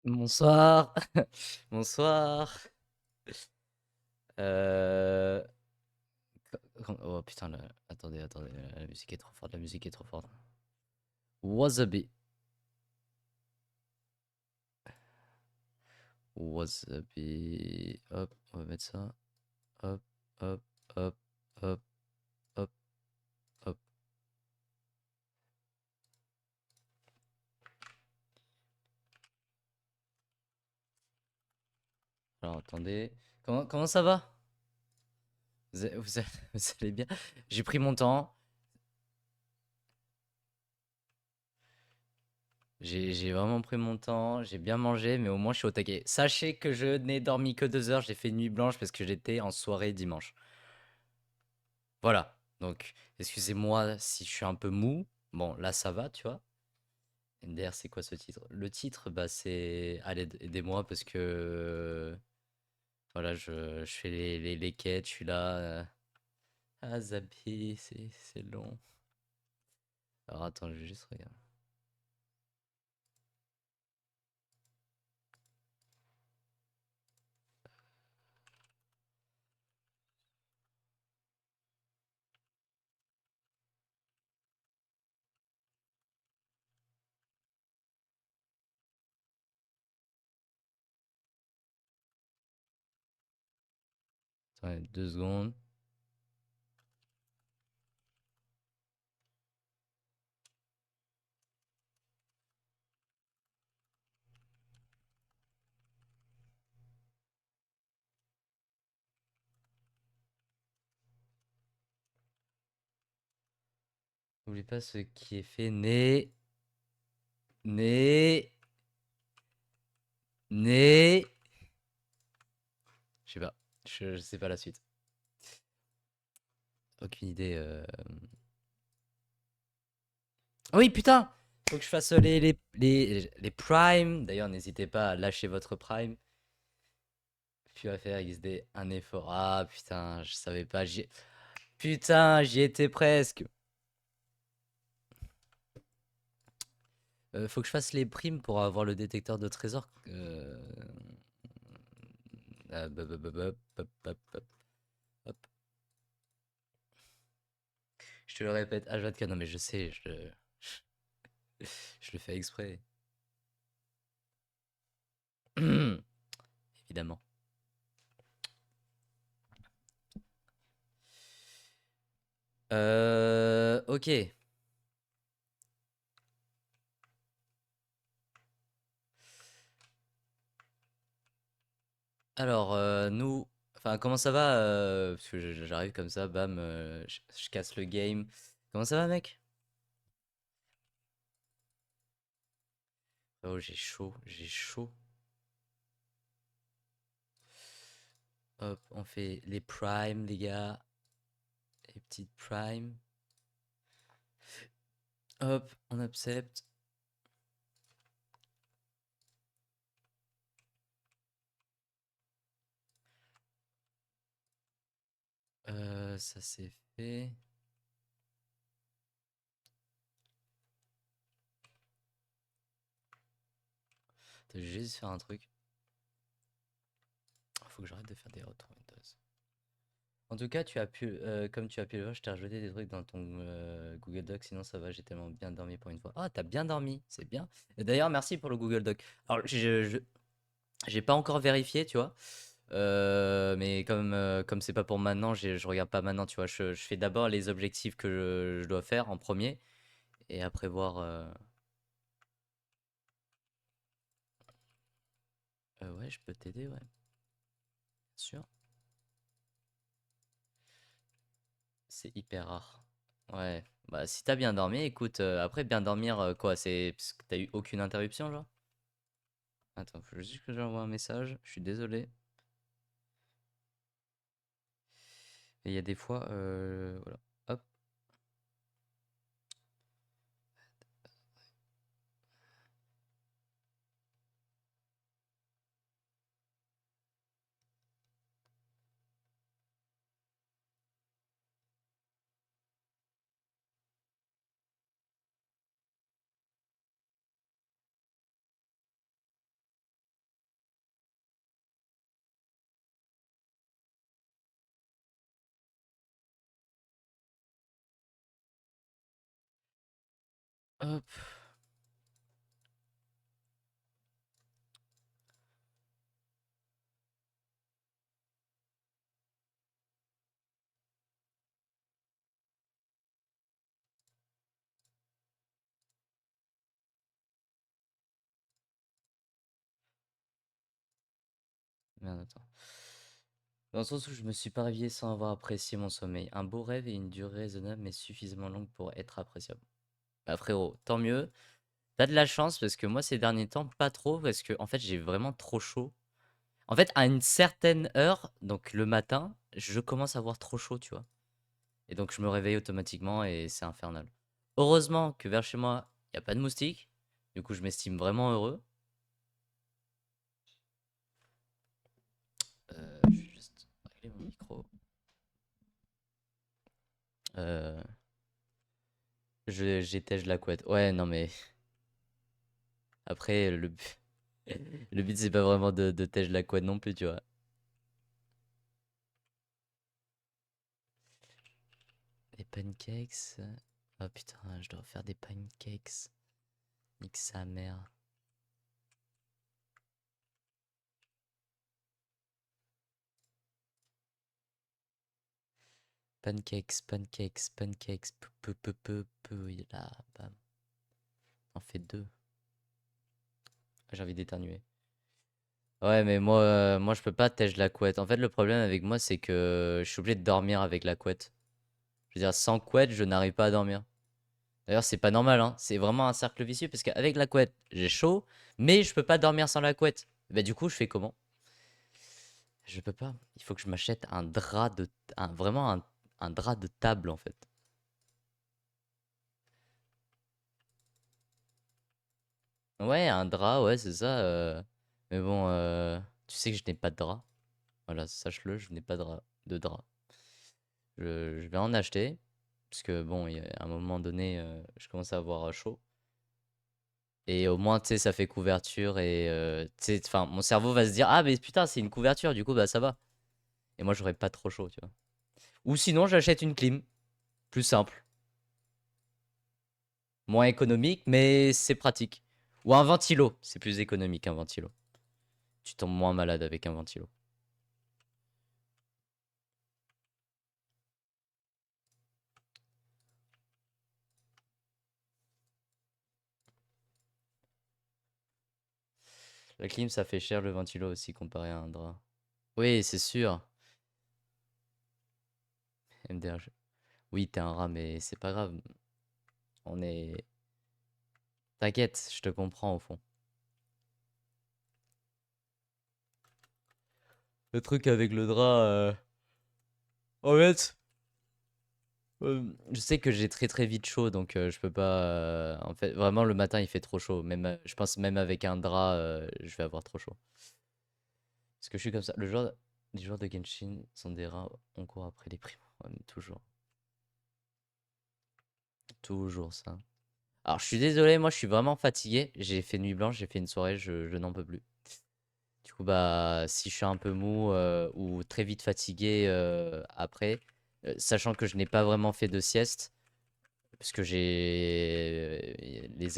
Bonsoir. Bonsoir. Euh... Oh putain, attendez, la musique est trop forte, la musique est trop forte. Wasabi. Wasabi. Hop, on va mettre ça. Hop, hop, hop, hop, hop, hop. Alors attendez. Comment ça va? Vous allez bien? J'ai pris mon temps. J'ai vraiment pris mon temps, j'ai bien mangé, mais au moins je suis au taquet. Sachez que je n'ai dormi que 2 heures, j'ai fait une nuit blanche parce que j'étais en soirée dimanche. Voilà. Donc, excusez-moi si je suis un peu mou. Bon, là, ça va, tu vois. D'ailleurs, c'est quoi ce titre? Le titre, bah, c'est allez, aidez-moi parce que voilà, je fais les quêtes, je suis là. Ah, Zabi, c'est long. Alors, attends, je vais juste regarder. Attendez, 2 secondes. N'oublie pas ce qui est fait. Né, né. Je sais pas. Je sais pas la suite. Aucune idée. Oui, putain! Faut que je fasse les primes. D'ailleurs, n'hésitez pas à lâcher votre prime. Puis à faire XD un effort. Ah putain, je savais pas. Putain, j'y étais presque. Faut que je fasse les primes pour avoir le détecteur de trésors. Hop. Hop. Je te le répète, H24. Non mais je sais, je le fais exprès. Évidemment. Ok. Alors, nous, enfin, comment ça va? Parce que j'arrive comme ça, bam, je casse le game. Comment ça va, mec? Oh, j'ai chaud, j'ai chaud. Hop, on fait les primes, les gars. Les petites primes. Hop, on accepte. Ça c'est fait. Attends, je vais juste faire un truc. Faut que j'arrête de faire des retours Windows. En tout cas, comme tu as pu le voir, je t'ai rajouté des trucs dans ton Google Doc, sinon ça va, j'ai tellement bien dormi pour une fois. Ah, t'as bien dormi, c'est bien. Et d'ailleurs, merci pour le Google Doc. Alors, j'ai pas encore vérifié, tu vois. Mais comme c'est pas pour maintenant, je regarde pas maintenant, tu vois. Je fais d'abord les objectifs que je dois faire en premier, et après voir. Ouais, je peux t'aider, ouais, bien sûr. C'est hyper rare. Ouais, bah si t'as bien dormi, écoute, après bien dormir, quoi, c'est parce que t'as eu aucune interruption, genre? Attends, faut juste que j'envoie un message, je suis désolé. Et il y a des fois, voilà. Hop. Hop. Merde, attends. Dans le sens où je me suis pas réveillé sans avoir apprécié mon sommeil. Un beau rêve et une durée raisonnable mais suffisamment longue pour être appréciable. Bah frérot, tant mieux. T'as de la chance parce que moi ces derniers temps, pas trop parce que en fait j'ai vraiment trop chaud. En fait, à une certaine heure, donc le matin, je commence à avoir trop chaud, tu vois. Et donc je me réveille automatiquement et c'est infernal. Heureusement que vers chez moi, il n'y a pas de moustiques. Du coup, je m'estime vraiment heureux. Je vais juste régler mon micro. Euh, j'étège la couette. Ouais, non mais après, le but c'est pas vraiment de tège la couette non plus, tu vois. Les pancakes. Oh putain, je dois faire des pancakes. Nique sa mère. Pancakes, pancakes, pancakes. Là, bam. On fait deux. J'ai envie d'éternuer. Ouais, mais moi je peux pas tèche la couette. En fait, le problème avec moi, c'est que je suis obligé de dormir avec la couette. Je veux dire, sans couette, je n'arrive pas à dormir. D'ailleurs, c'est pas normal, hein. C'est vraiment un cercle vicieux parce qu'avec la couette, j'ai chaud, mais je peux pas dormir sans la couette. Bah, du coup, je fais comment? Je peux pas. Il faut que je m'achète un drap vraiment un drap de table, en fait. Ouais, un drap, ouais, c'est ça. Mais bon, tu sais que je n'ai pas de drap. Voilà, sache-le, je n'ai pas de drap. Je vais en acheter. Parce que bon, à un moment donné, je commence à avoir chaud. Et au moins, tu sais, ça fait couverture. Et tu sais, enfin, mon cerveau va se dire, ah, mais putain, c'est une couverture, du coup, bah ça va. Et moi, j'aurais pas trop chaud, tu vois. Ou sinon, j'achète une clim. Plus simple. Moins économique, mais c'est pratique. Ou un ventilo. C'est plus économique, un ventilo. Tu tombes moins malade avec un ventilo. La clim, ça fait cher, le ventilo aussi, comparé à un drap. Oui, c'est sûr. MDR. Oui, t'es un rat, mais c'est pas grave. On est. T'inquiète, je te comprends au fond. Le truc avec le drap, en fait, je sais que j'ai très très vite chaud, donc je peux pas. En fait, vraiment, le matin, il fait trop chaud. Même, je pense même avec un drap, je vais avoir trop chaud. Parce que je suis comme ça. Les joueurs de Genshin sont des rats, on court après les primos. Ouais, mais toujours. Toujours ça. Alors, je suis désolé, moi, je suis vraiment fatigué. J'ai fait nuit blanche, j'ai fait une soirée, je n'en peux plus. Du coup, bah, si je suis un peu mou ou très vite fatigué après, sachant que je n'ai pas vraiment fait de sieste, parce que les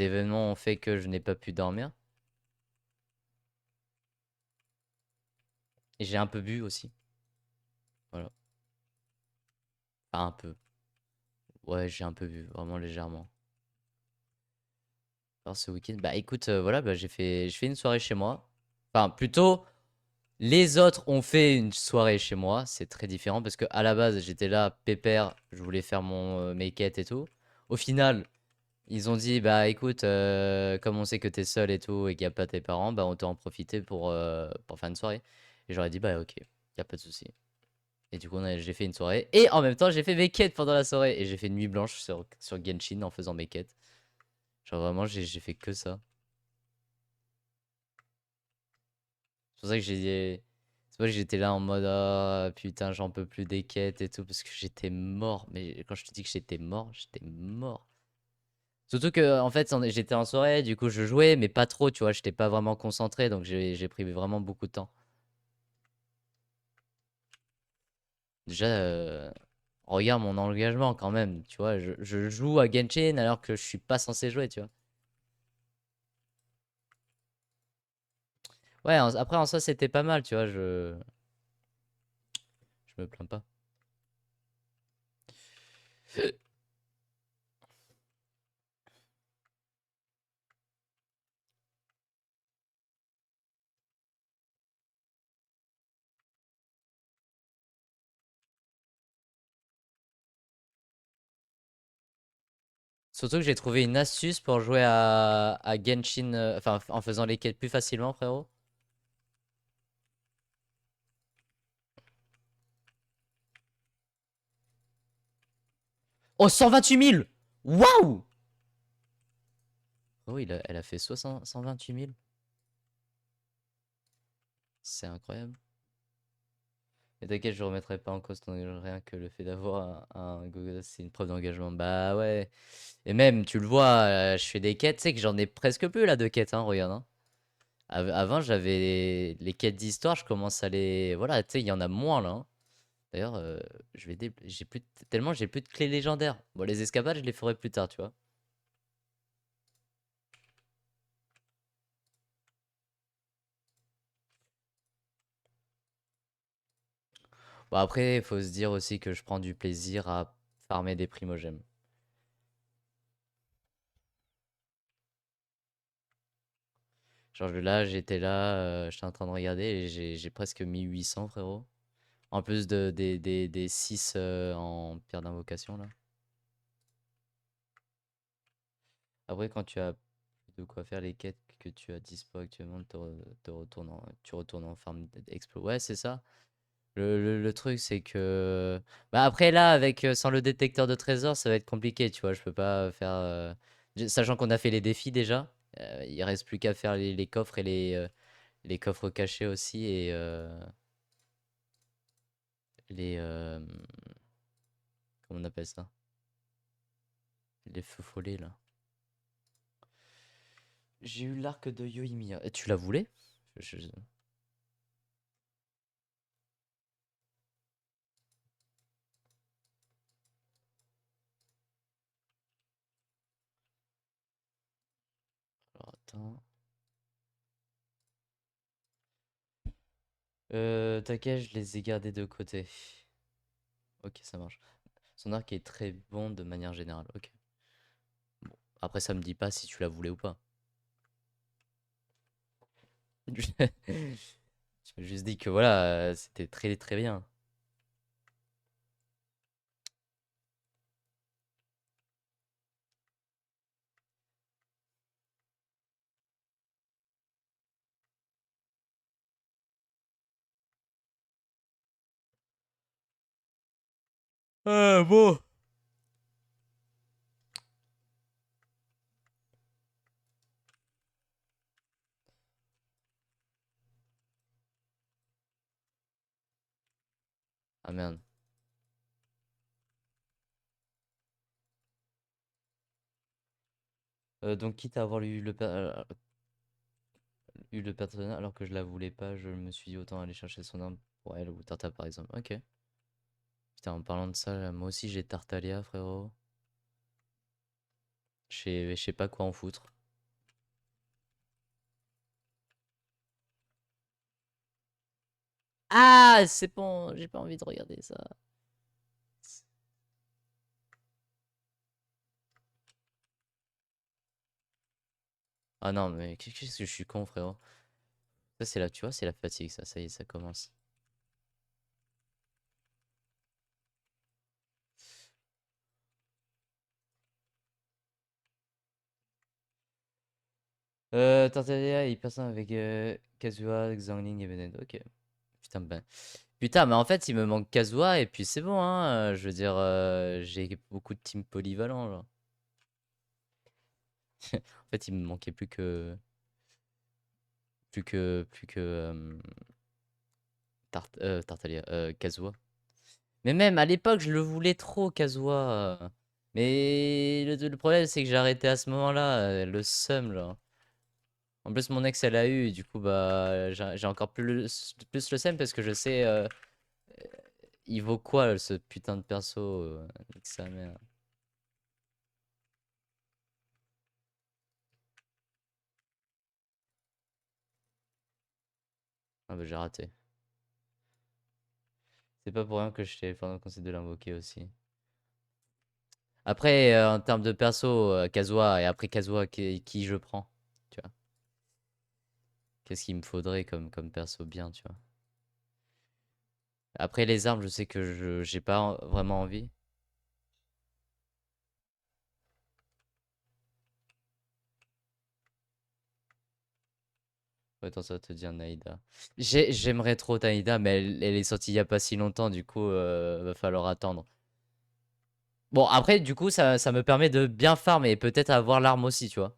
événements ont fait que je n'ai pas pu dormir. Et j'ai un peu bu aussi. Voilà. Enfin, un peu. Ouais, j'ai un peu bu, vraiment légèrement. Alors ce week-end, bah écoute, voilà, bah, je fais une soirée chez moi. Enfin, plutôt, les autres ont fait une soirée chez moi. C'est très différent parce que à la base, j'étais là, pépère, je voulais faire mes quêtes et tout. Au final, ils ont dit, bah écoute, comme on sait que t'es seul et tout et qu'il n'y a pas tes parents, bah on t'a en profité pour faire une soirée. Et j'aurais dit, bah ok, y a pas de souci. Et du coup, j'ai fait une soirée. Et en même temps, j'ai fait mes quêtes pendant la soirée. Et j'ai fait une nuit blanche sur Genshin en faisant mes quêtes. Genre vraiment, j'ai fait que ça. C'est pour ça que c'est pour ça que j'étais là en mode, ah putain, j'en peux plus des quêtes et tout. Parce que j'étais mort. Mais quand je te dis que j'étais mort, j'étais mort. Surtout que, en fait, j'étais en soirée, du coup, je jouais, mais pas trop, tu vois. J'étais pas vraiment concentré, donc j'ai pris vraiment beaucoup de temps. Déjà, Regarde mon engagement quand même, tu vois. Je joue à Genshin alors que je suis pas censé jouer, tu vois. Ouais, après en soi c'était pas mal, tu vois. Je me plains pas. Surtout que j'ai trouvé une astuce pour jouer à Genshin, enfin en faisant les quêtes plus facilement, frérot. Oh, 128 000! Waouh! Oh, elle a fait 128 000. C'est incroyable. Et t'inquiète, je remettrai pas en cause ton engagement, rien que le fait d'avoir un Gogodas, c'est une preuve d'engagement. Bah ouais. Et même, tu le vois, je fais des quêtes, tu sais que j'en ai presque plus là de quêtes, hein, regarde. Hein. Avant, j'avais les quêtes d'histoire, je commence à les. Voilà, tu sais, il y en a moins là. Hein. D'ailleurs, j'ai plus tellement j'ai plus de clés légendaires. Bon, les escapades, je les ferai plus tard, tu vois. Bon, après, il faut se dire aussi que je prends du plaisir à farmer des primogèmes. Genre là, j'étais là, j'étais en train de regarder et j'ai presque 1800, frérot. En plus des 6 en pierre d'invocation, là. Après, quand tu as plus de quoi faire les quêtes que tu as dispo actuellement, tu retournes en farm explo. Ouais, c'est ça. Le truc, c'est que. Bah après, là, sans le détecteur de trésors, ça va être compliqué, tu vois. Je peux pas faire. Sachant qu'on a fait les défis déjà, il reste plus qu'à faire les coffres et les coffres cachés aussi et les. Comment on appelle ça? Les feux follets, là. J'ai eu l'arc de Yoimiya. Tu la voulais? Alors, attends. T'inquiète, je les ai gardés de côté. Ok, ça marche. Son arc est très bon de manière générale. Ok. Bon. Après, ça me dit pas si tu la voulais ou pas. Je me juste dit que voilà, c'était très très bien. Ah bon. Ah merde. Donc quitte à avoir eu le personnage alors que je la voulais pas, je me suis dit autant aller chercher son arme pour elle ou Tarta par exemple. Ok. Putain, en parlant de ça, là, moi aussi j'ai Tartalia, frérot. Je sais pas quoi en foutre. Ah, c'est bon, j'ai pas envie de regarder ça. Ah non, mais qu'est-ce que je suis con, frérot. Ça, c'est là, tu vois, c'est la fatigue, ça y est, ça commence. Tartaglia, il passe avec Kazuha, Xiangling et Vened. Ok. Putain, ben. Putain, mais en fait, il me manque Kazuha et puis c'est bon, hein. Je veux dire, j'ai beaucoup de teams polyvalents, là. En fait, il me manquait plus que Tartaglia, Kazuha. Mais même à l'époque, je le voulais trop, Kazuha. Mais le problème, c'est que j'ai arrêté à ce moment-là, le seum, là. En plus, mon ex, elle a eu, du coup, bah, j'ai encore plus le seum parce que je sais. il vaut quoi ce putain de perso nique sa mère. Ah bah j'ai raté. C'est pas pour rien que je t'ai fait un conseil de l'invoquer aussi. Après, en termes de perso, Kazuha, et après Kazuha, qui je prends? Tu vois? Qu'est-ce qu'il me faudrait comme perso bien, tu vois? Après, les armes, je sais que je j'ai pas vraiment envie. Ouais, attends, ça va te dire Naïda. J'aimerais trop Naïda, mais elle est sortie il y a pas si longtemps, du coup, va falloir attendre. Bon, après, du coup, ça me permet de bien farm et peut-être avoir l'arme aussi, tu vois?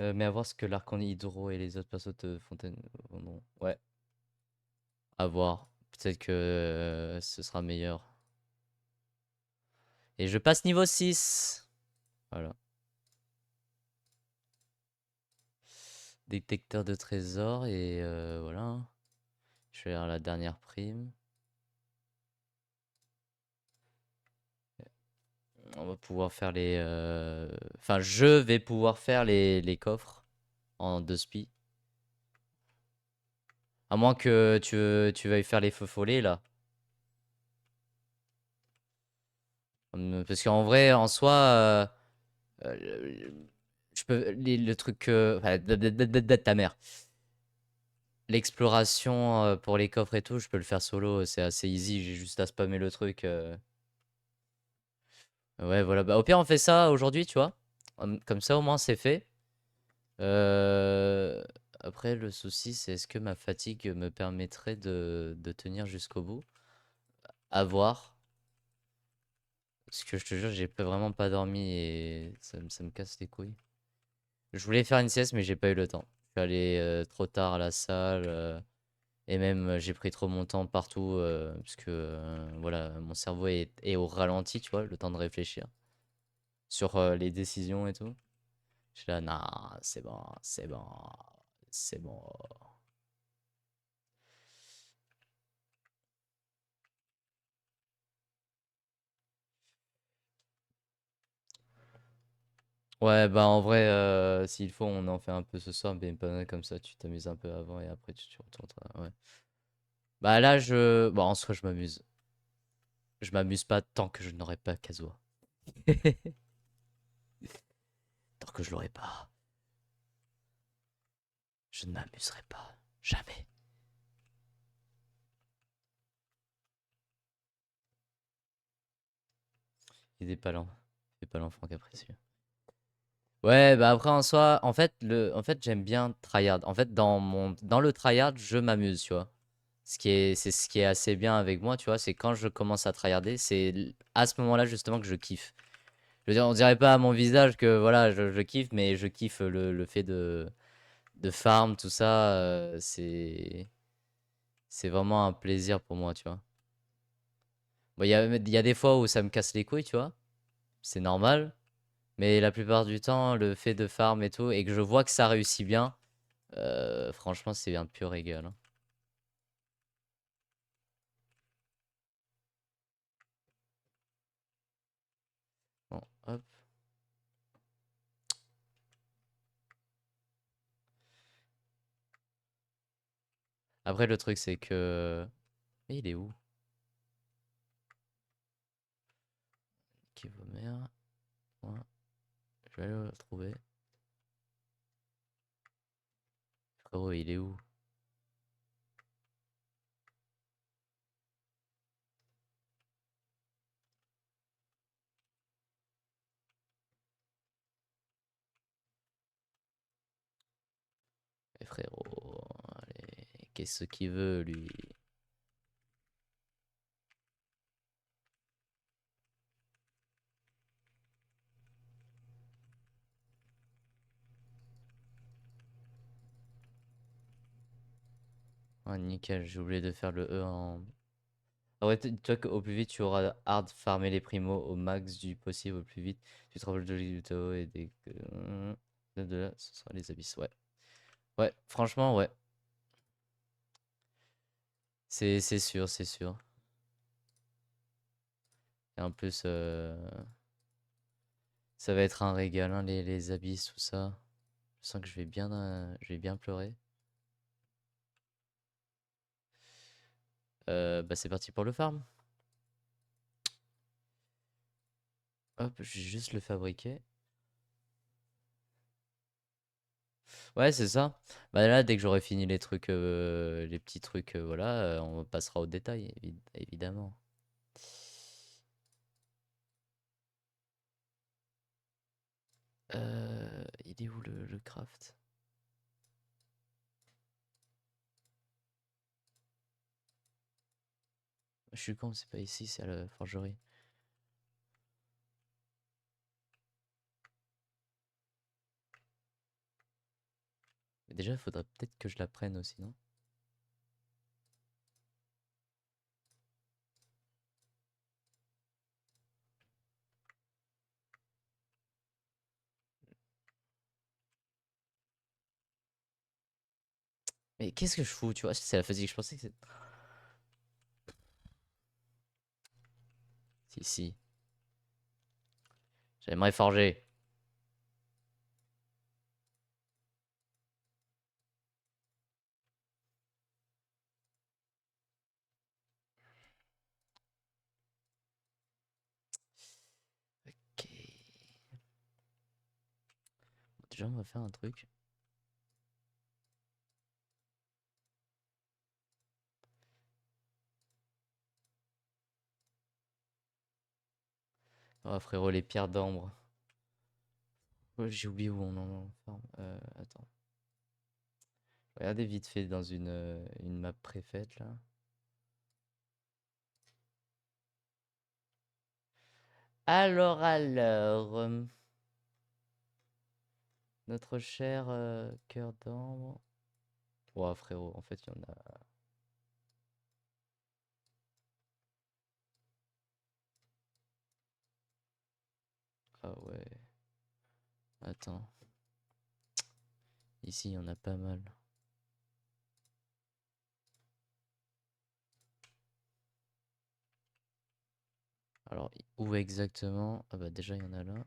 Mais à voir ce que l'Arcon Hydro et les autres persos te fontaine vendront. Ouais, à voir. Peut-être que ce sera meilleur. Et je passe niveau 6. Voilà. Détecteur de trésors et voilà. Je vais faire la dernière prime. On va pouvoir faire les... Enfin, je vais pouvoir faire les coffres en 2 spi. À moins que tu veuilles faire les feux follets, là. Parce qu'en vrai, en soi... je peux... le truc... enfin, ta mère. L'exploration pour les coffres et tout, je peux le faire solo. C'est assez easy. J'ai juste à spammer le truc. Ouais, voilà. Bah, au pire, on fait ça aujourd'hui, tu vois. Comme ça, au moins, c'est fait. Euh, Après, le souci, c'est est-ce que ma fatigue me permettrait de tenir jusqu'au bout? À voir. Parce que je te jure, j'ai vraiment pas dormi et ça me casse les couilles. Je voulais faire une sieste, mais j'ai pas eu le temps. Je suis allé trop tard à la salle. Et même, j'ai pris trop mon temps partout. Parce que, voilà, mon cerveau est au ralenti, tu vois, le temps de réfléchir sur les décisions et tout. Je suis là, non, c'est bon, c'est bon, c'est bon. Ouais, bah en vrai, s'il faut, on en fait un peu ce soir, mais pas comme ça, tu t'amuses un peu avant et après tu retournes. Ouais. Bah là, bon, en soi, je m'amuse. Je m'amuse pas tant que je n'aurai pas Kazuha. Tant que je l'aurai pas, je ne m'amuserai pas. Jamais. Il est pas lent. Il est pas l'enfant capricieux. Ouais, bah après en soi, en fait j'aime bien tryhard. En fait, dans le tryhard, je m'amuse, tu vois. C'est ce qui est assez bien avec moi, tu vois, c'est quand je commence à tryharder, à ce moment-là justement que je kiffe. Je veux dire, on dirait pas à mon visage que voilà, je kiffe, mais je kiffe le fait de farm, tout ça, c'est vraiment un plaisir pour moi, tu vois. Bon, il y a des fois où ça me casse les couilles, tu vois, c'est normal, mais la plupart du temps, le fait de farm et tout, et que je vois que ça réussit bien, franchement, c'est un pur régal, hein. Bon, hop. Après, le truc, c'est que... Et il est où? Qui vaut merde. Ouais, je vais aller le trouver. Frérot, il est où? frérot. Allez, qu'est-ce qu'il veut, lui? Ah, nickel, j'ai oublié de faire le E en... Ah ouais, toi, au plus vite, tu auras hard farmer les primos au max du possible, au plus vite. Tu te rapproches de l'Igluto et dès que... De là, ce sera les abysses, ouais. Ouais, franchement, ouais. C'est sûr, c'est sûr. Et en plus, ça va être un régal, hein, les abysses, tout ça. Je sens que je vais bien pleurer. Bah c'est parti pour le farm. Hop, je vais juste le fabriquer. Ouais, c'est ça. Bah là, dès que j'aurai fini les trucs, les petits trucs, voilà, on passera au détail, évidemment. Il est où le craft? Je suis con, c'est pas ici, c'est à la forgerie. Mais déjà, il faudrait peut-être que je la prenne aussi, non? Mais qu'est-ce que je fous, tu vois? C'est la physique, je pensais que c'est... Si, si. J'aimerais forger. Ok. Déjà, on va faire un truc. Oh, frérot, les pierres d'ambre. Ouais, j'ai oublié où on en farm. Attends. Regardez vite fait dans une map préfaite, là. Alors, notre cher cœur d'ambre. Ouah, frérot, en fait, il y en a. Ah ouais. Attends. Ici, il y en a pas mal. Alors, où exactement? Ah bah, déjà, il y en a là.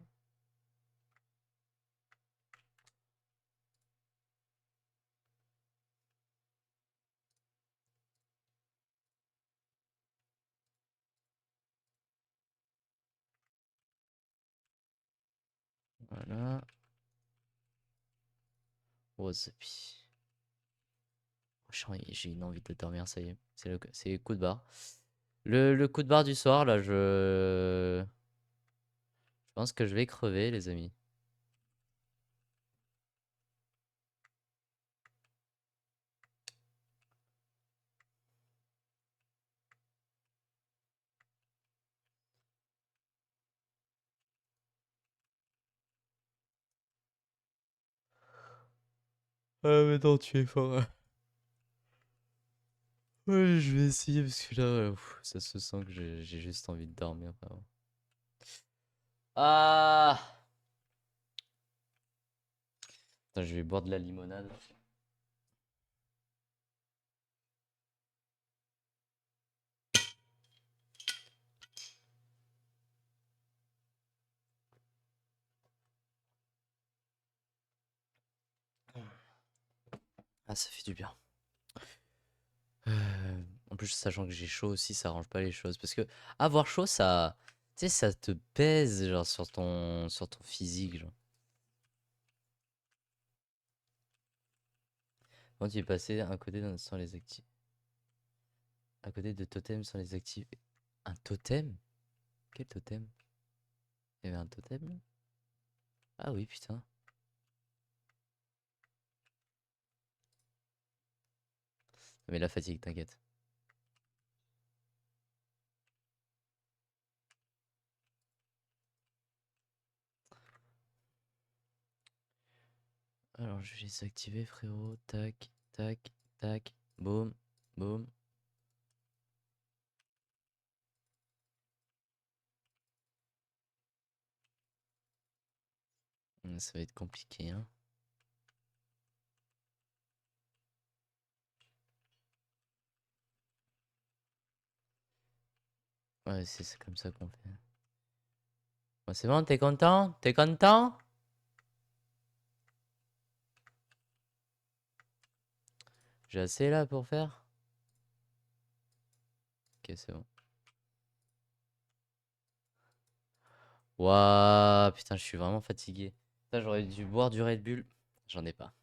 Voilà. Wasabi. J'ai une envie de dormir, ça y est. C'est le coup de barre. Le coup de barre du soir, là, je pense que je vais crever, les amis. Ah, mais non, tu es fort. Ouais, je vais essayer parce que là, ça se sent que j'ai juste envie de dormir, vraiment. Ah! Attends, je vais boire de la limonade. Ah, ça fait du bien. En plus, sachant que j'ai chaud aussi, ça arrange pas les choses. Parce que avoir chaud, ça, tu sais, ça te pèse genre sur ton physique, genre. Quand tu es passé à côté sans les activer, à côté de totem sans les activer. Un totem? Quel totem? Il y avait un totem là? Ah oui, putain. Mais la fatigue, t'inquiète. Alors, je vais les activer, frérot. Tac, tac, tac. Boum, boum. Ça va être compliqué, hein. Ouais, c'est comme ça qu'on fait. Bon, c'est bon, t'es content? T'es content? J'ai assez là pour faire? Ok, c'est bon. Waouh, putain, je suis vraiment fatigué. Putain, j'aurais dû boire du Red Bull. J'en ai pas.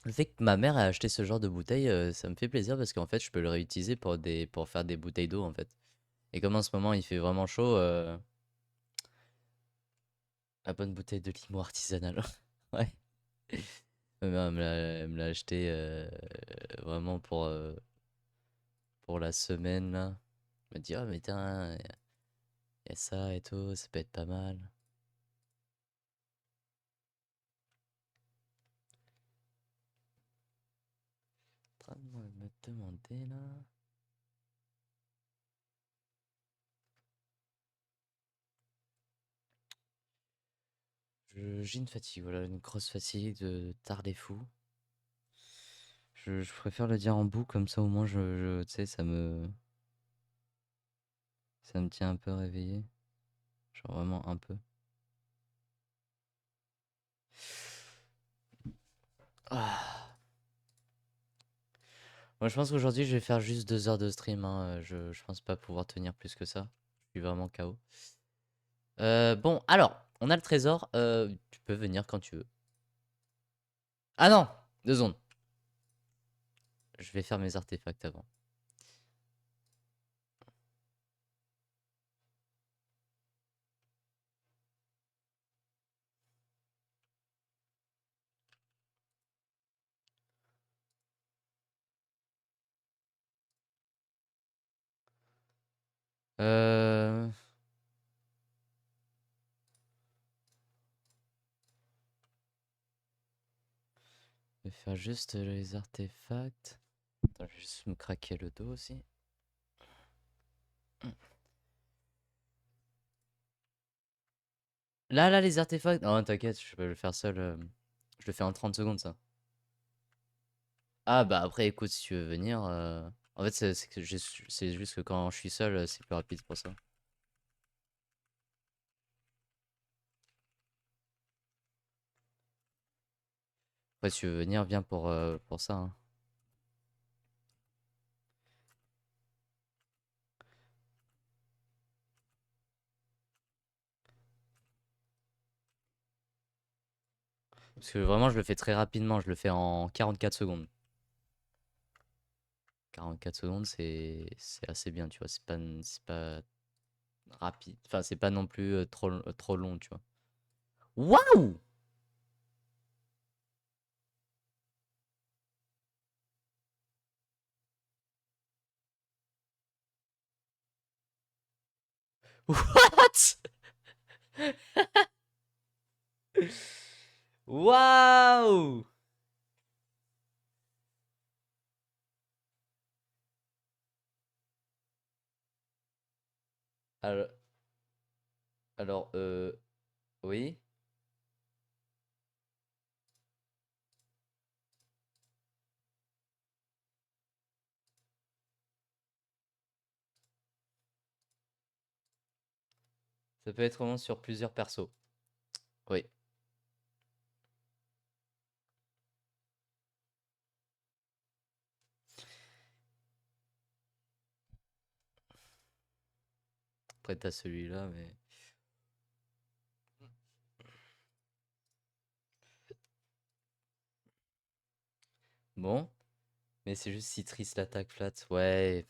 Le fait que ma mère a acheté ce genre de bouteille, ça me fait plaisir parce qu'en fait, je peux le réutiliser pour faire des bouteilles d'eau en fait. Et comme en ce moment il fait vraiment chaud, la bonne bouteille de limo artisanale. Ouais. Ma mère elle me l'a acheté vraiment pour la semaine là. Elle m'a dit, ah mais tiens, y a ça et tout, ça peut être pas mal. En train de me demander là. J'ai une fatigue, voilà, une grosse fatigue de tarder fou. Je préfère le dire en bout, comme ça au moins tu sais, ça me tient un peu réveillé. Genre vraiment un peu. Ah. Moi je pense qu'aujourd'hui je vais faire juste 2 heures de stream, hein. Je pense pas pouvoir tenir plus que ça. Je suis vraiment KO. Bon, alors, on a le trésor. Tu peux venir quand tu veux. Ah non! 2 secondes. Je vais faire mes artefacts avant. Euh... Je vais faire juste les artefacts. Attends, je vais juste me craquer le dos aussi. Là, les artefacts. Non, t'inquiète, je peux le faire seul. Je le fais en 30 secondes, ça. Ah, bah après, écoute, si tu veux venir. En fait, c'est juste que quand je suis seul, c'est plus rapide pour ça. Après, si tu veux venir, viens pour ça, hein. Parce que vraiment, je le fais très rapidement. Je le fais en 44 secondes. 44 secondes, c'est assez bien, tu vois. C'est pas rapide. Enfin, c'est pas non plus trop long, tu vois. Waouh! What? Waouh! Alors, alors, oui. Ça peut être vraiment sur plusieurs persos. Oui. Après, t'as celui-là, mais. Bon. Mais c'est juste si triste l'attaque flat. Ouais.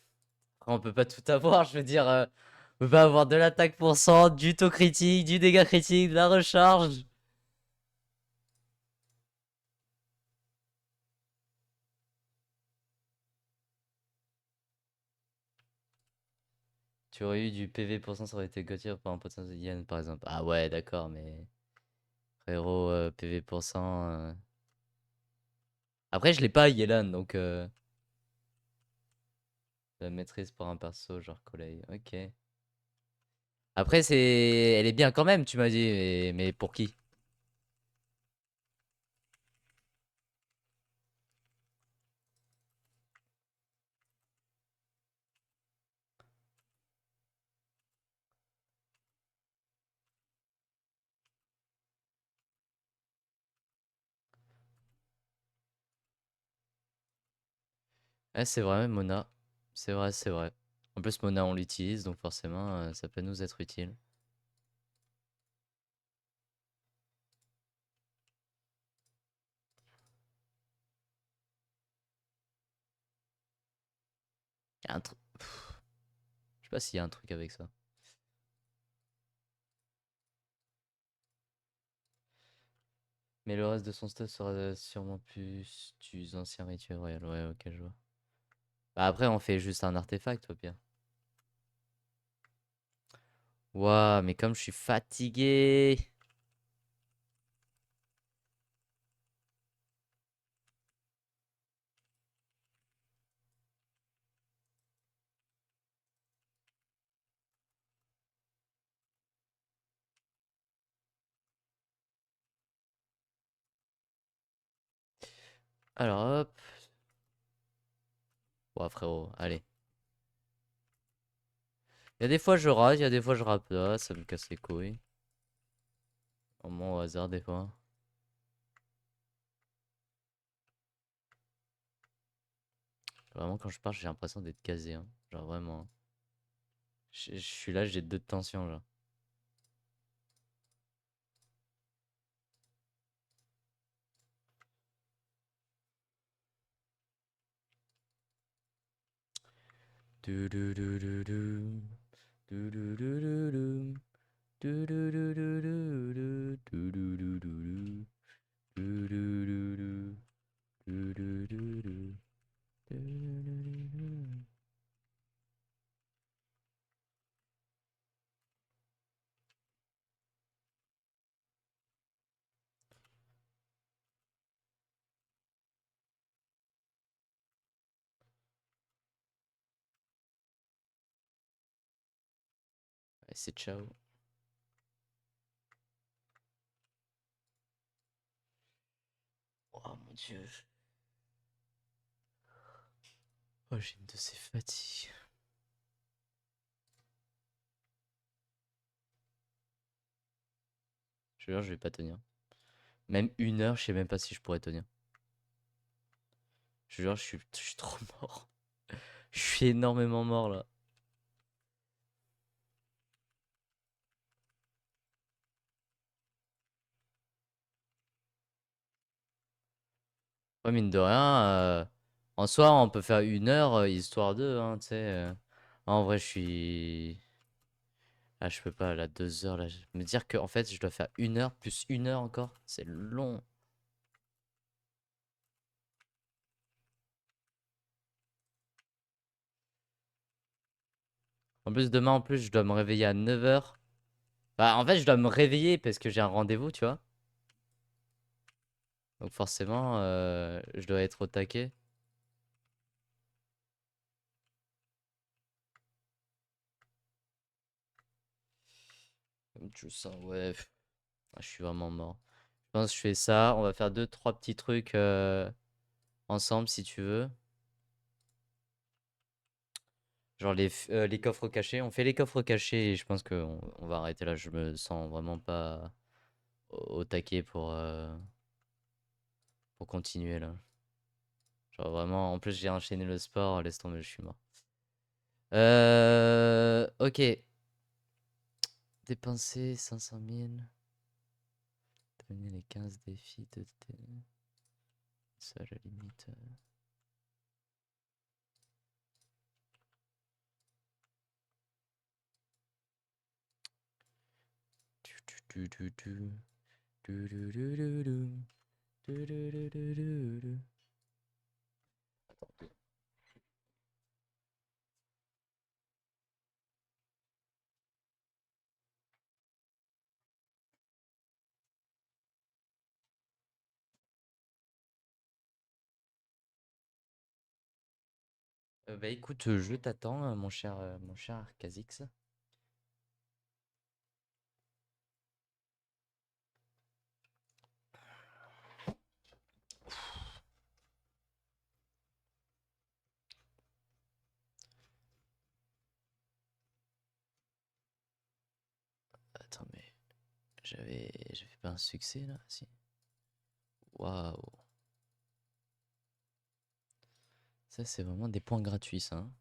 Après, on peut pas tout avoir, je veux dire. On peut pas avoir de l'attaque pour cent, du taux critique, du dégât critique, de la recharge. Tu aurais eu du PV %, ça aurait été Gauthier pour un potin de Yen, par exemple. Ah ouais, d'accord, mais frérot, PV %. Après, je l'ai pas, Yelan, donc la maîtrise pour un perso, genre Collei. Ok. Après, elle est bien quand même, tu m'as dit, mais pour qui? Ah, c'est vrai, Mona. C'est vrai, c'est vrai. En plus, Mona, on l'utilise, donc forcément, ça peut nous être utile. Y a un truc. Je sais pas s'il y a un truc avec ça. Mais le reste de son stuff sera sûrement plus du ancien rituel royal. Ouais, ok, je vois. Bah, après, on fait juste un artefact, au pire. Ouah, mais comme je suis fatigué. Alors, hop. Ouah, frérot, allez. Il y a des fois je rate, il y a des fois je rate pas, ça me casse les couilles. Vraiment au hasard des fois. Vraiment quand je parle j'ai l'impression d'être casé, hein. Genre vraiment. Je suis là, j'ai deux de tension là. Du-du-du-du-du. Du-du-du-du-du. Du-du-du-du-du-du. Du-du-du-du-du. Du-du-du-du. Du-du-du-du. Du-du-du-du. Ouais, c'est ciao. Oh mon dieu. Oh, j'ai une de ces fatigues. Je te jure, je vais pas tenir. Même 1 heure, je sais même pas si je pourrais tenir. Je te jure, je suis trop mort. Je suis énormément mort là. Ouais, mine de rien, en soi, on peut faire 1 heure, histoire de, hein, tu sais. En vrai, je suis. Ah, je peux pas, là, 2 heures, là. Me dire que, en fait, je dois faire 1 heure plus 1 heure encore, c'est long. En plus, demain, en plus, je dois me réveiller à 9 heures. Bah, en fait, je dois me réveiller parce que j'ai un rendez-vous, tu vois. Donc, forcément, je dois être au taquet. Comme tu le sens, ouais. Ah, je suis vraiment mort. Je pense que je fais ça. On va faire deux, trois petits trucs ensemble si tu veux. Genre les coffres cachés. On fait les coffres cachés et je pense qu'on va arrêter là. Je me sens vraiment pas au taquet pour continuer là. Genre vraiment, en plus j'ai enchaîné le sport. Laisse tomber, je suis mort. Ok. Dépenser 500 000. Terminer les 15 défis de ça à la limite. Du, du, du, du, du, du, du, du. Du, du, du, du, du, du. Bah écoute, je t'attends, mon cher Kha'Zix. Attends, mais j'avais pas un succès là, si. Waouh. Ça, c'est vraiment des points gratuits, ça, hein.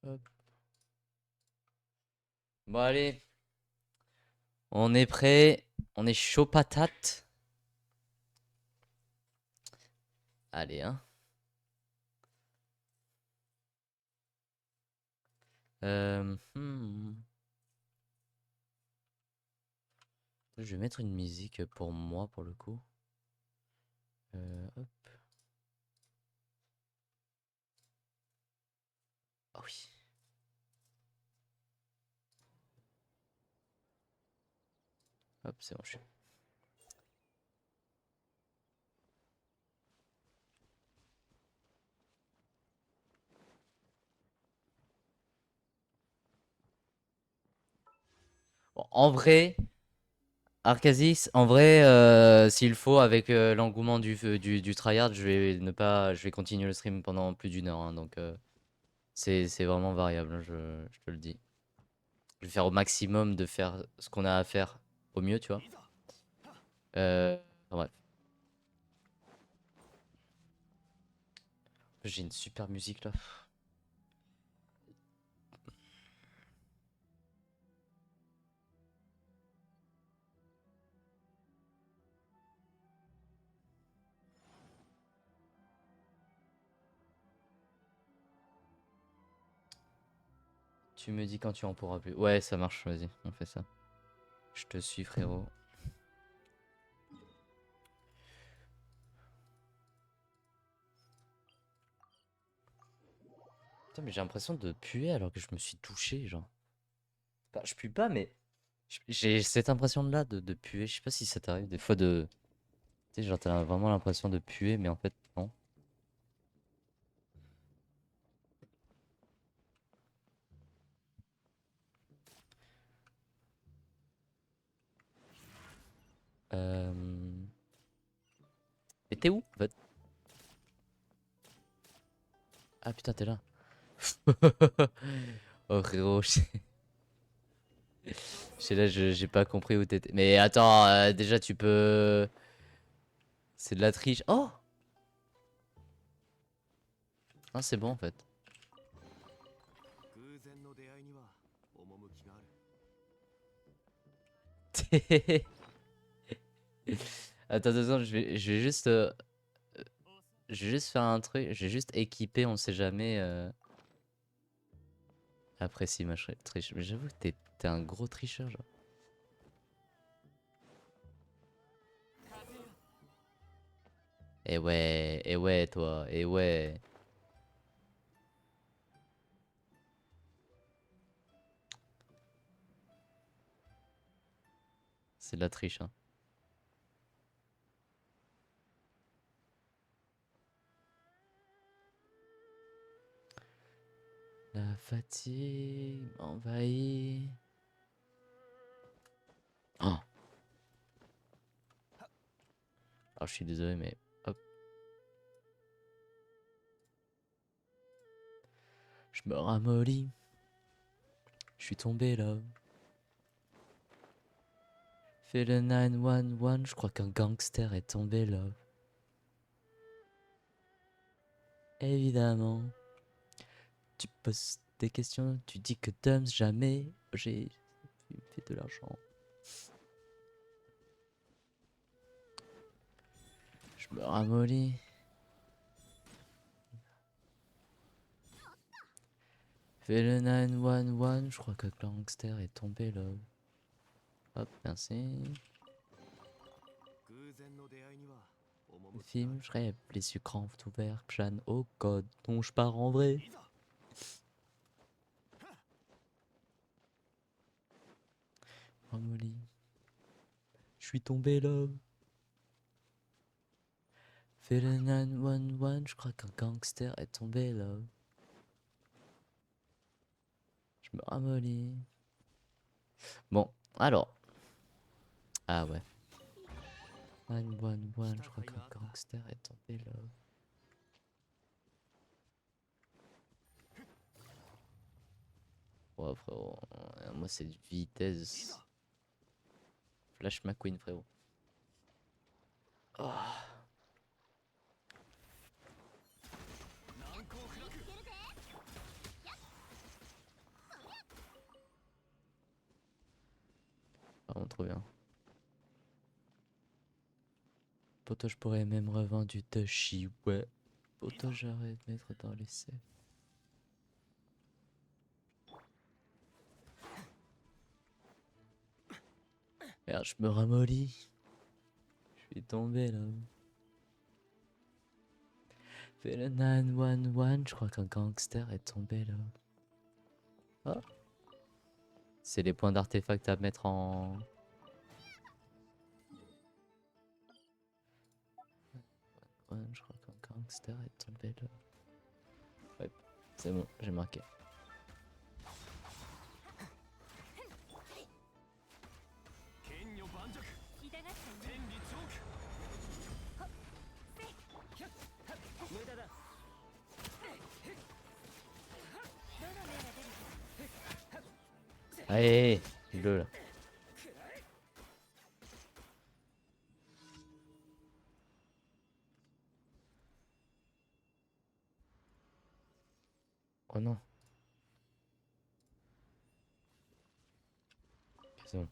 Hop. Bon, allez, on est prêt. On est chaud patate. Allez, hein. Hmm. Je vais mettre une musique pour moi, pour le coup. Hop. Ah oui. Hop, c'est bon, je suis. Bon, en vrai, Arcasis, en vrai, s'il faut, avec l'engouement du tryhard, je vais continuer le stream pendant plus d'1 heure, hein, donc c'est vraiment variable, hein, je te le dis. Je vais faire au maximum de faire ce qu'on a à faire au mieux, tu vois. Enfin, bref. J'ai une super musique là. Tu me dis quand tu en pourras plus. Ouais, ça marche, vas-y, on fait ça. Je te suis, frérot. Putain, mais j'ai l'impression de puer alors que je me suis touché, genre. Enfin, je pue pas, mais j'ai cette impression-là de puer. Je sais pas si ça t'arrive des fois de. Tu sais, genre, t'as vraiment l'impression de puer, mais en fait, non. Euh... Mais t'es où, en fait? Ah putain, t'es là. Oh frérot, j'étais là, j'ai pas compris où t'étais. Mais attends, déjà tu peux. C'est de la triche. Oh! Ah, c'est bon en fait. Attends, je vais juste faire un truc. Je vais juste équiper, on sait jamais. Après, si ma triche. Mais j'avoue que t'es un gros tricheur, genre. Eh ouais, toi, eh ouais. C'est de la triche, hein. La fatigue m'envahit. Oh. Alors, je suis désolé, mais hop. Je me ramollis. Je suis tombé là. Fais le 911, je crois qu'un gangster est tombé là. Évidemment. Tu poses des questions, tu dis que Dums jamais j'ai fait de l'argent. Je me ramollis. Fais le 911, je crois que gangster est tombé là. Hop, merci. Le film, je rêve, les yeux grands ouverts, Jeanne au code dont je pars en vrai. Ramolli. Je suis tombé là. Fais le 911, je crois qu'un gangster est tombé là. Je me ramollis. Bon, alors. Ah ouais. 911, je crois qu'un gangster est tombé là. Ouais, frérot. Moi, c'est de vitesse. Flash McQueen, frérot. Oh. Vraiment trop bien. Poto, je pourrais même revendre du Toshi, ouais. Poto, j'arrête de mettre dans les sacs. Merde, je me ramollis. Je suis tombé là. Fais le 911, je crois qu'un gangster est tombé là. Oh. C'est les points d'artefact à mettre en... Je crois qu'un gangster est tombé là. Ouais, c'est bon, j'ai marqué. Allez, le là. Oh non. C'est bon.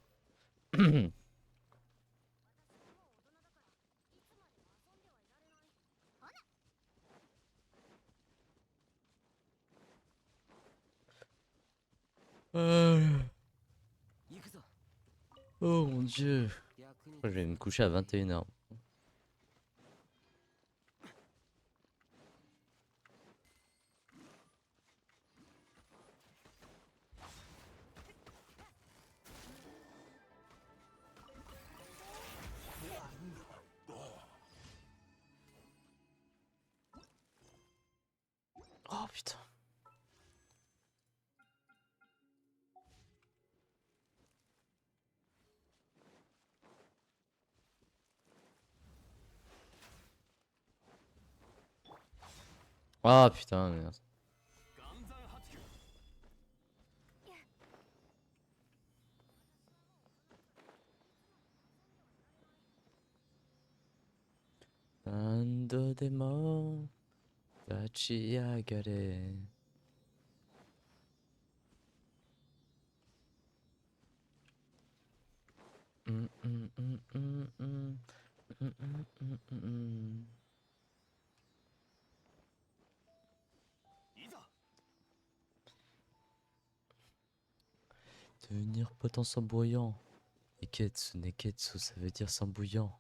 Oh mon dieu. Je vais me coucher à 21h. Oh putain. Oh putain, merde. Bando de morts, Tachiagare. Devenir potent sans bouillant. Neketsu, ça veut dire sans bouillant.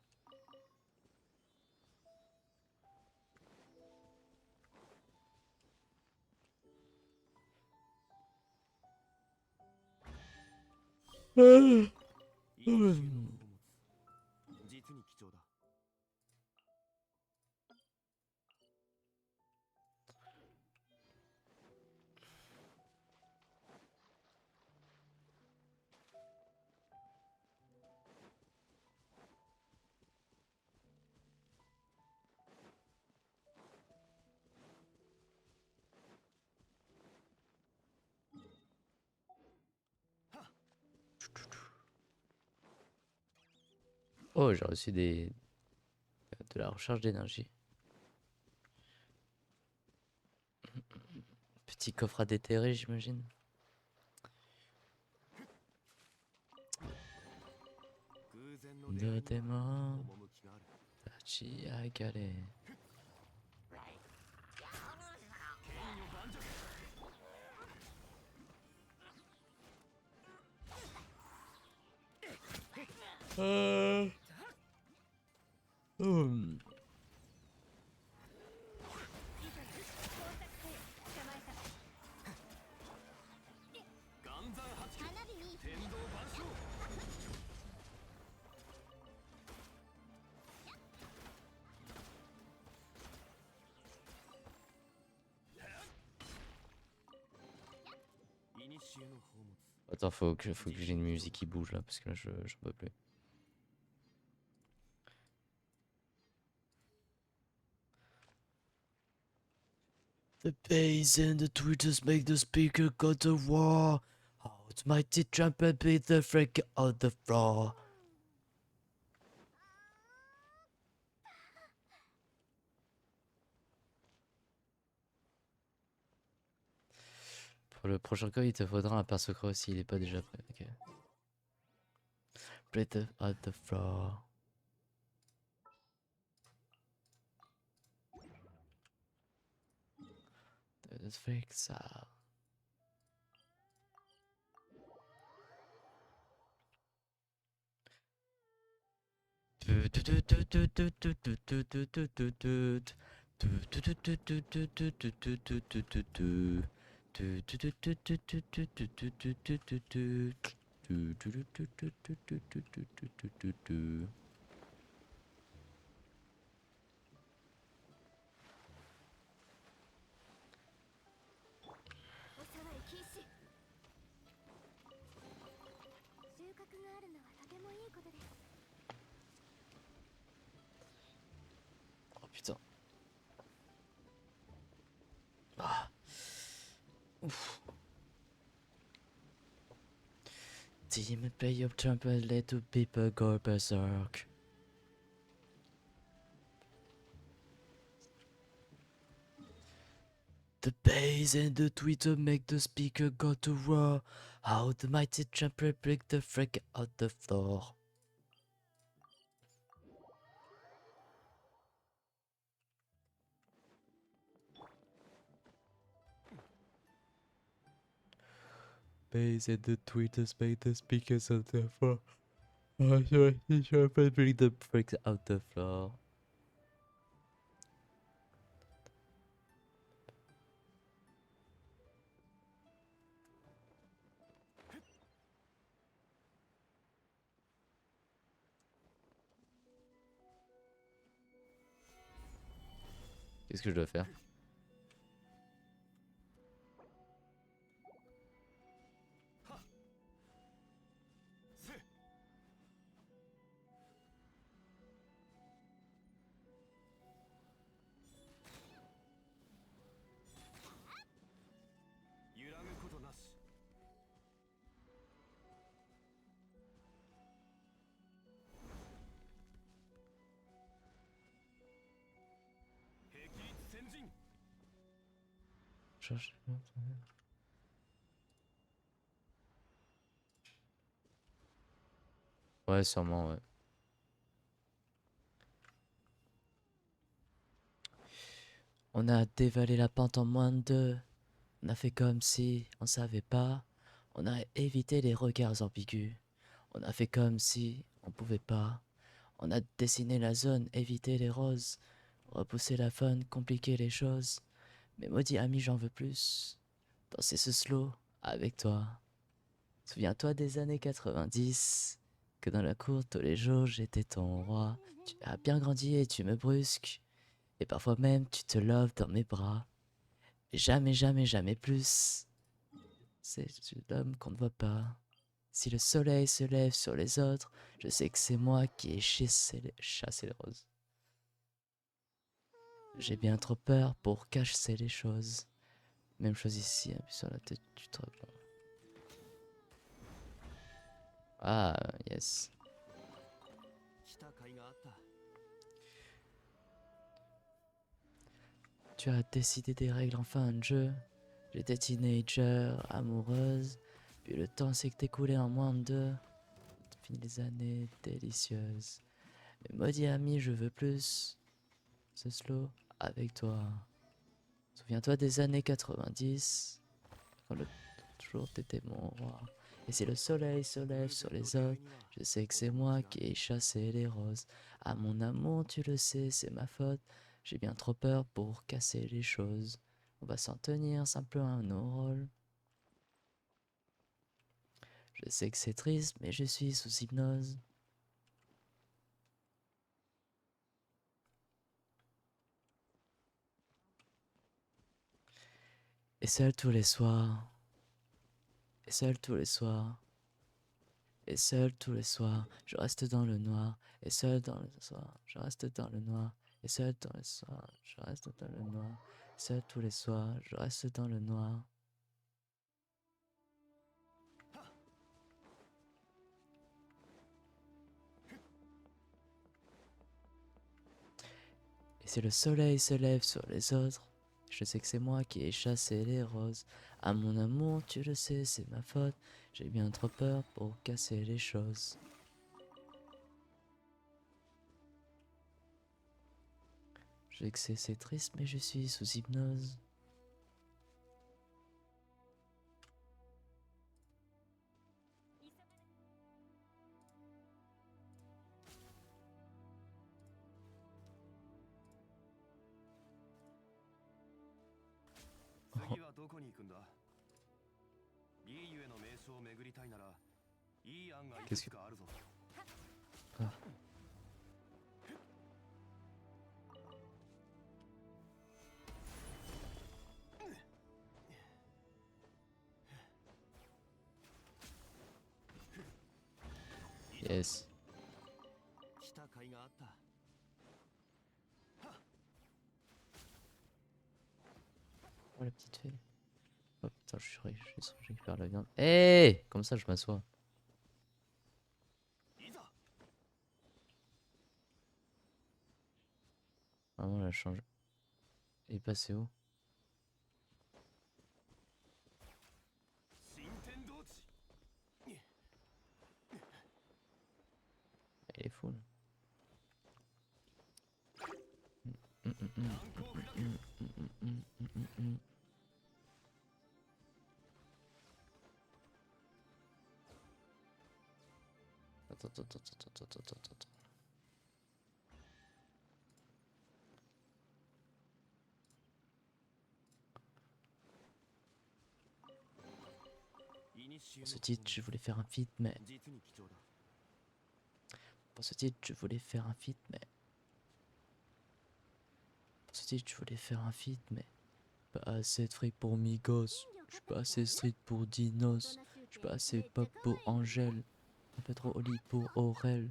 Oh, j'ai reçu de la recharge d'énergie. Petit coffre à déterrer, j'imagine. De tes mains, Tachiagare. Attends, faut que j'ai une musique qui bouge là, parce que là, j'en peux plus. The bass and the tweeters make the speaker go to war. Out mighty trumpet beat the freak on the floor. Pour le prochain code, il te faudra un perso cross s'il est pas déjà prêt. Ok. Play the on the floor. The freaks out. Oh putain. Ah. Ouf. Team play your trumpet, let the people go berserk. The bass and the tweeter make the speaker go to roar. How the mighty trumpet break the freak out the floor. Bass and the tweeters make the speakers out the floor. Oh, sorry, the trumpet break the freak out the floor. Qu'est-ce que je dois faire? Ouais, sûrement, ouais. On a dévalé la pente en moins de 2. On a fait comme si on savait pas. On a évité les regards ambigus. On a fait comme si on pouvait pas. On a dessiné la zone, évité les roses. Repousser la faune, compliquer les choses. Mais maudit ami, j'en veux plus. Danser ce slow avec toi. Souviens-toi des années 90, que dans la cour tous les jours j'étais ton roi. Tu as bien grandi et tu me brusques. Et parfois même tu te loves dans mes bras. Et jamais, jamais, jamais plus. C'est l'homme qu'on ne voit pas. Si le soleil se lève sur les autres, je sais que c'est moi qui ai chassé les roses. J'ai bien trop peur pour cacher les choses. Même chose ici, appuie sur la tête du dragon. Ah, yes. Tu as décidé des règles en fin de jeu. J'étais teenager, amoureuse. Puis le temps s'est écoulé en moins de 2. Fini les années délicieuses. Mais maudit ami, je veux plus. Ce slow avec toi. Souviens-toi des années 90. Quand le jour t'étais mon roi. Et si le soleil se lève sur les autres, je sais que c'est moi qui ai chassé les roses. Ah mon amour, tu le sais, c'est ma faute. J'ai bien trop peur pour casser les choses. On va s'en tenir simplement à nos rôles. Je sais que c'est triste, mais je suis sous hypnose. Et seul tous les soirs, Et seul tous les soirs, et seul tous les soirs, je reste dans le noir. Et seul dans le soir, je reste dans le noir. Et seul dans le soir, je reste dans le noir. Seul tous les soirs, je reste dans le noir. Et si le soleil se lève sur les autres, je sais que c'est moi qui ai chassé les roses. À mon amour, tu le sais, c'est ma faute. J'ai bien trop peur pour casser les choses. Je sais que c'est triste, mais je suis sous hypnose. Oh, 次はどこに行くんだ？リーユへの名所を巡りたいなら、いい案がいく qu'est-ce つ que... かあるぞ。Ah, yes. 来た甲斐があった。Oh la petite fée. Oh putain, je récupère la viande. Hé, comme ça je m'assois. いざ。Vraiment, elle a changé. Il est passé où? 新天道地。Elle est full. 難攻不落。Attends. Pour ce titre, je voulais faire un feat, mais... 実に貴重だ。 Pour ce titre, je voulais faire un feat, mais... Pour ce titre, je voulais faire un feat, mais... Pas assez de fric pour Migos. Je suis pas assez street pour Dinos. Je suis pas assez pop pour Angèle. Un peu trop Oli pour Aurel.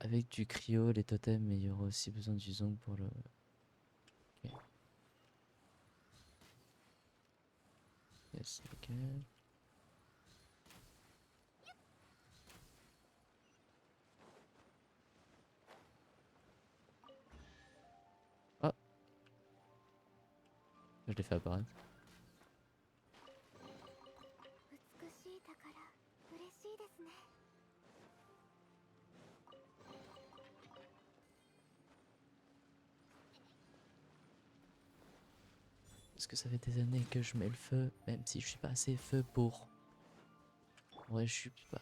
Avec du cryo, les totems, mais il y aura aussi besoin du zong pour le... Ok. Yes, ok. Ah, je l'ai fait apparaître. 美しい宝嬉しいですね。 Parce que ça fait des années que je mets le feu, même si je suis pas assez feu pour... En vrai, je suis pas...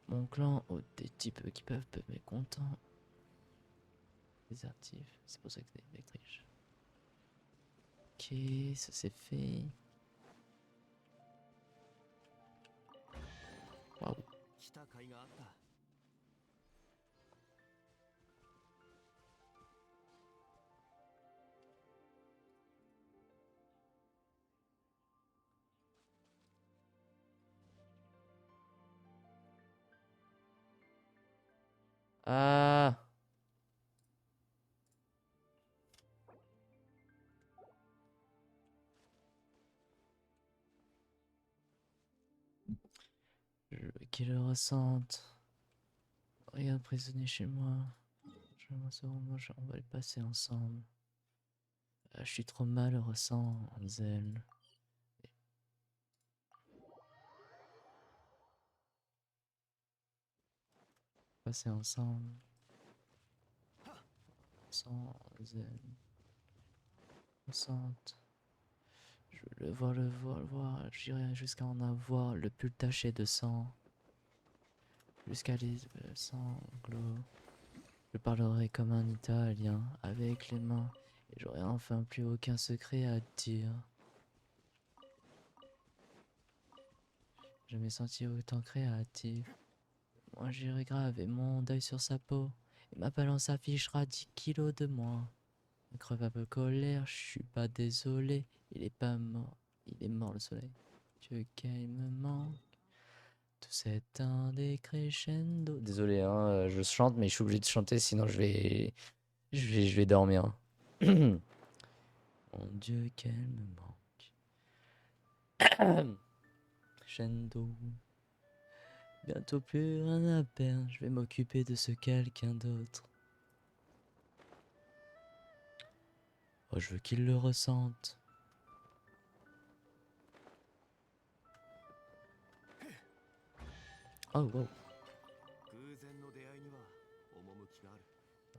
Mon clan, oh, des types qui peuvent peu mécontents. Désertif, c'est pour ça que t'es électrique. Ok, ça c'est fait. Waouh. 来た甲斐があった。 Ah, je veux qu'ils le ressentent. Regarde, prisonnier chez moi. On va le passer ensemble. Je suis trop malheureux sans elle. Passer ensemble. Sans elle. Ressentent. Je veux le voir. J'irai jusqu'à en avoir le pull taché de sang. Jusqu'à les sanglots. Je parlerai comme un Italien, avec les mains, et j'aurai enfin plus aucun secret à dire. Je m'ai senti autant créatif. Moi j'irai graver mon deuil sur sa peau, et ma balance affichera 10 kilos de moins. Ne creve un peu colère, je suis pas désolé, Il est pas mort, il est mort le soleil. Dieu qu'il me manque. Tout c'est un décrescendo. Désolé, hein, je chante, mais je suis obligé de chanter, sinon je vais dormir. Mon Dieu, qu'elle me manque. Crescendo. Bientôt plus rien à perdre, je vais m'occuper de ce quelqu'un d'autre. Oh, je veux qu'il le ressente. Oh, wow. 偶然の出会いには趣がある。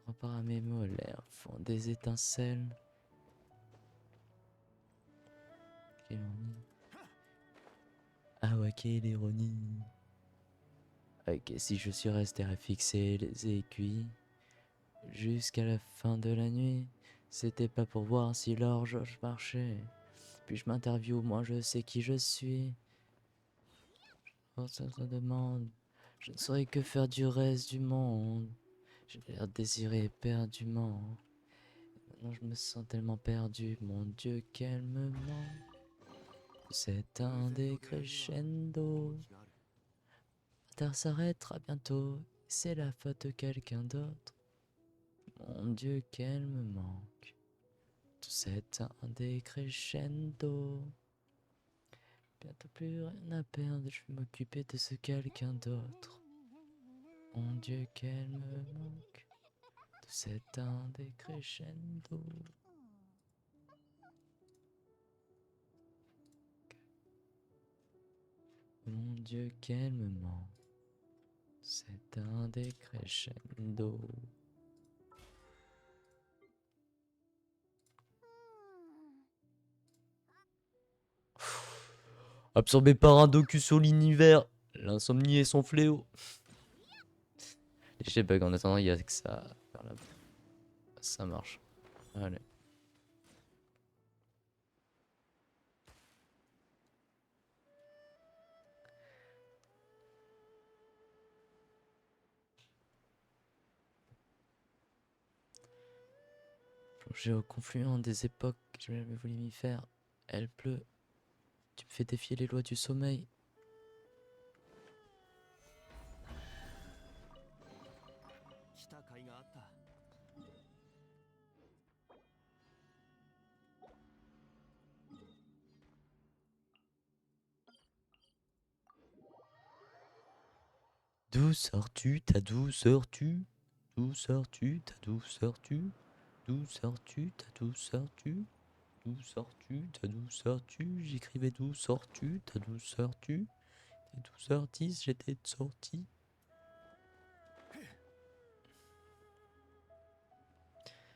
Repart à mes molaires, font des étincelles. Quelle ironie. Ah ouais, quelle ironie. Ok, si je suis resté à fixer les aiguilles jusqu'à la fin de la nuit, c'était pas pour voir si l'horloge marchait. Puis je m'interviewe, moi je sais qui je suis. Pour cette demande, je ne saurais que faire du reste du monde. J'ai l'air désiré éperdument. Maintenant je me sens tellement perdu, mon Dieu, qu'elle me manque. C'est un décrescendo. La terre s'arrêtera bientôt, c'est la faute de quelqu'un d'autre. Mon Dieu, qu'elle me manque. Tout c'est un décrescendo. Bientôt plus rien à perdre, je vais m'occuper de ce quelqu'un d'autre. Mon Dieu, qu'elle me manque. Tout c'est un décrescendo. Mon Dieu, qu'elle me manque. C'est un décrescendo. Absorbé par un docu sur l'univers, l'insomnie est son fléau. Les bug en attendant, il y a que ça à faire là-bas. Ça marche. Allez. Plongé au confluent des époques, j'ai jamais voulu m'y faire. Elle pleut. Tu me fais défier les lois du sommeil. D'où sors-tu, ta douceur-tu? D'où sors-tu, ta douceur-tu? D'où sors-tu, ta douceur-tu? D'où sors-tu, ta douceur-tu? J'écrivais d'où sors-tu, ta douceur-tu? Et 12h10, j'étais sorti.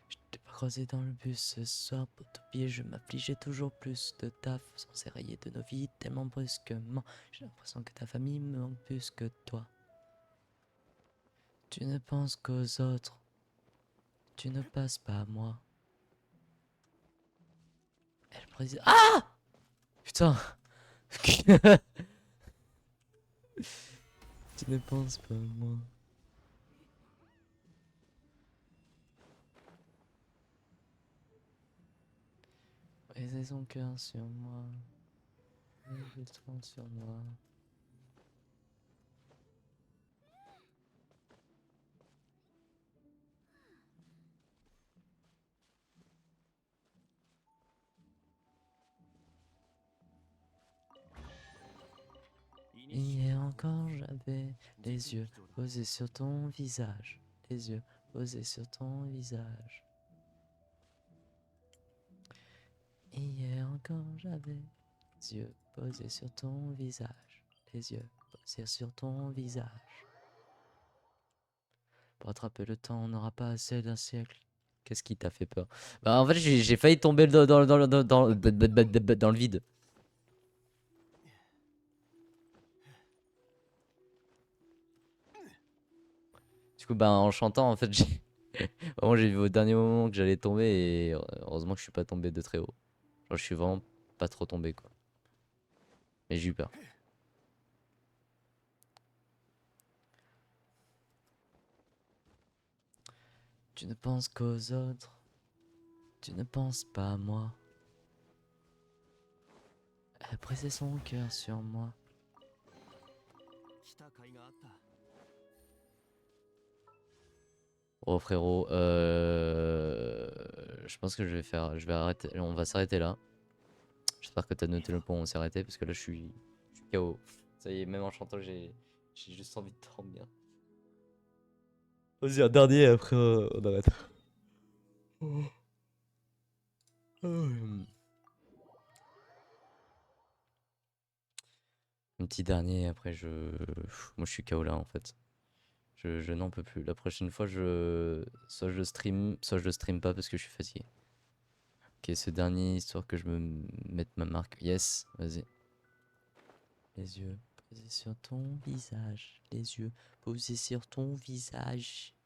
Je t'ai pas croisé dans le bus ce soir, pour t'oublier, je m'affligeais toujours plus de taf, sans érailler de nos vies tellement brusquement. J'ai l'impression que ta famille me manque plus que toi. Tu ne penses qu'aux autres, tu ne passes pas à moi. Elle précise. Ah! Putain! Tu ne penses pas à moi. Baiser son cœur sur moi. Baiser ton sur moi. Hier encore j'avais les yeux posés sur ton visage, les yeux posés sur ton visage. Hier encore j'avais les yeux posés sur ton visage, les yeux posés sur ton visage. Pour rattraper le temps, on n'aura pas assez d'un siècle. Qu'est-ce qui t'a fait peur? Bah en fait j'ai failli tomber dans le vide. Du coup bah en chantant en fait vraiment j'ai vu au dernier moment que j'allais tomber et heureusement que je suis pas tombé de très haut. Genre je suis vraiment pas trop tombé quoi. Mais j'ai eu peur. Tu ne penses qu'aux autres, tu ne penses pas à moi. a brisé son cœur sur moi. 来た甲斐があった。 Oh frérot, je pense que je vais arrêter, on va s'arrêter là. J'espère que t'as noté le point où on s'est arrêté parce que là je suis KO. Ça y est, même en chantant j'ai juste envie de dormir. Vas-y, un dernier et après on arrête. Un petit dernier et après moi je suis KO là en fait. Je n'en peux plus. La prochaine fois soit je stream, soit je stream pas parce que je suis fatigué. Ok, ce dernier histoire que je me mette ma marque. Yes, vas-y. Les yeux posés sur ton visage. Les yeux posés sur ton visage.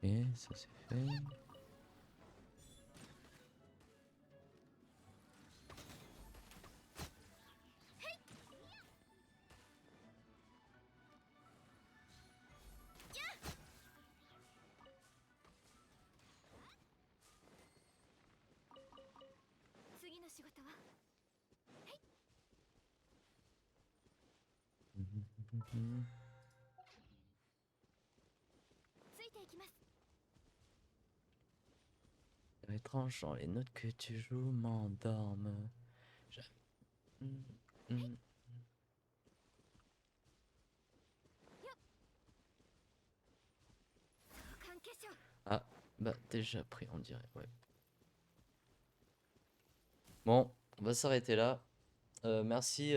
Et ça c'est fait. Étrange, les notes que tu joues m'endorment. Ah, bah déjà pris on dirait, ouais. Bon, on va s'arrêter là. Merci,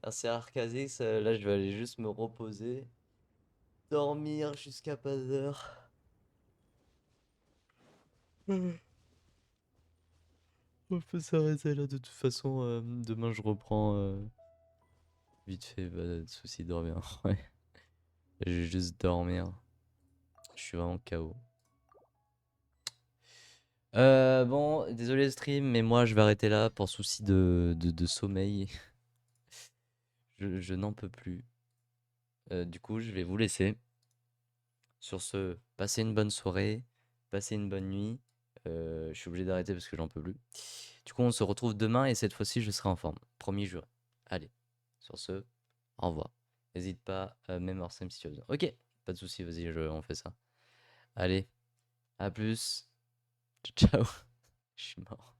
merci Arcasix. Là je vais aller juste me reposer. Dormir jusqu'à pas d'heure. On peut s'arrêter là de toute façon. Demain je reprends vite fait, pas de soucis, dormir. Ouais. Je vais juste dormir. Je suis vraiment KO. Bon, désolé le stream, mais moi je vais arrêter là pour souci de sommeil. Je n'en peux plus. Du coup, je vais vous laisser. Sur ce, passez une bonne soirée, passez une bonne nuit. Je suis obligé d'arrêter parce que j'en peux plus. Du coup, on se retrouve demain et cette fois-ci, je serai en forme. Promis, juré. Allez, sur ce, au revoir. N'hésite pas, même hors stream si tu as besoin. Ok, pas de soucis, vas-y, on fait ça. Allez, à plus. Ciao. Je suis mort.